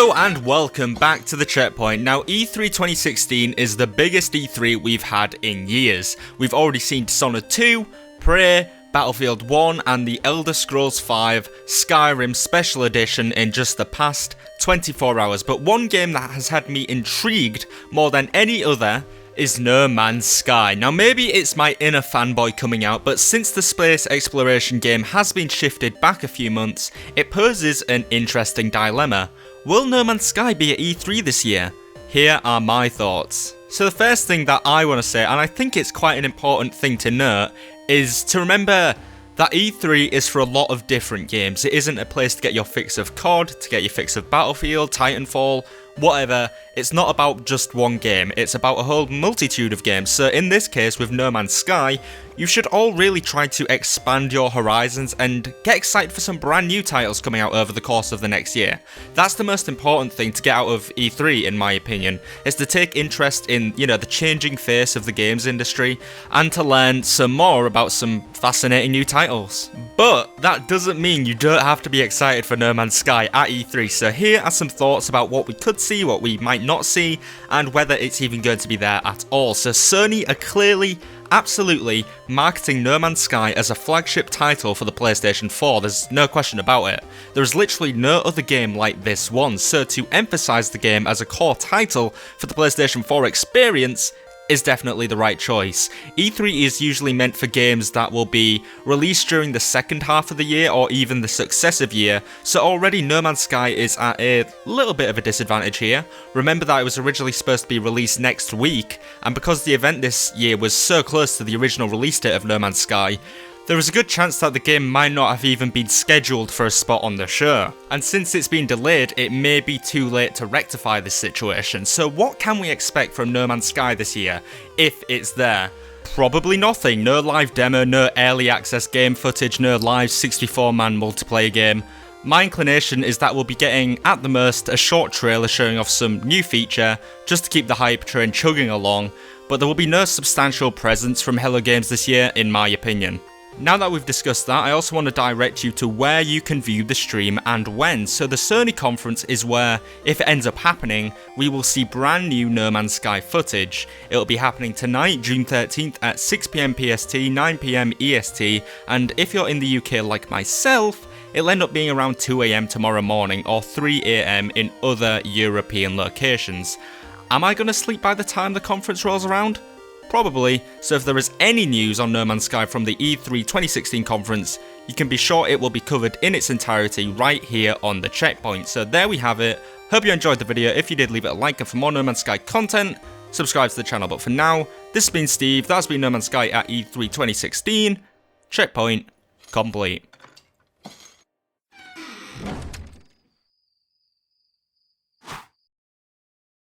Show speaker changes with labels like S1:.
S1: Hello and welcome back to the Checkpoint. Now E3 2016 is the biggest E3 we've had in years. We've already seen Dishonored 2, Prey, Battlefield 1 and the Elder Scrolls V Skyrim Special Edition in just the past 24 hours. But one game that has had me intrigued more than any other is No Man's Sky. Now maybe it's my inner fanboy coming out, but since the space exploration game has been shifted back a few months, it poses an interesting dilemma. Will No Man's Sky be at E3 this year? Here are my thoughts. So the first thing that I want to say, and I think it's quite an important thing to note, is to remember that E3 is for a lot of different games. It isn't a place to get your fix of COD, to get your fix of Battlefield, Titanfall, whatever. It's not about just one game, it's about a whole multitude of games. So in this case, with No Man's Sky, you should all really try to expand your horizons and get excited for some brand new titles coming out over the course of the next year. That's the most important thing to get out of E3, in my opinion, is to take interest in, the changing face of the games industry and to learn some more about some fascinating new titles. But that doesn't mean you don't have to be excited for No Man's Sky at E3, so here are some thoughts about what we could see, what we might not see, and whether it's even going to be there at all. So Sony are clearly, absolutely marketing No Man's Sky as a flagship title for the PlayStation 4, there's no question about it. There's literally no other game like this one, so to emphasise the game as a core title for the PlayStation 4 experience is definitely the right choice. E3 is usually meant for games that will be released during the second half of the year or even the successive year, so already No Man's Sky is at a little bit of a disadvantage here. Remember that it was originally supposed to be released next week, and because the event this year was so close to the original release date of No Man's Sky, there is a good chance that the game might not have even been scheduled for a spot on the show. And since it's been delayed, it may be too late to rectify this situation. So what can we expect from No Man's Sky this year, if it's there? Probably nothing. No live demo, no early access game footage, no live 64-man multiplayer game. My inclination is that we'll be getting, at the most, a short trailer showing off some new feature, just to keep the hype train chugging along, but there will be no substantial presence from Hello Games this year, in my opinion. Now that we've discussed that, I also want to direct you to where you can view the stream and when. So the Sony conference is where, if it ends up happening, we will see brand new No Man's Sky footage. It'll be happening tonight, June 13th at 6 PM PST, 9 PM EST, and if you're in the UK like myself, it'll end up being around 2 AM tomorrow morning or 3 AM in other European locations. Am I going to sleep by the time the conference rolls around? Probably, so if there is any news on No Man's Sky from the E3 2016 conference, you can be sure it will be covered in its entirety right here on the Checkpoint. So there we have it. Hope you enjoyed the video. If you did, leave it a like, and for more No Man's Sky content, subscribe to the channel. But for now, this has been Steve, that's been No Man's Sky at E3 2016. Checkpoint complete.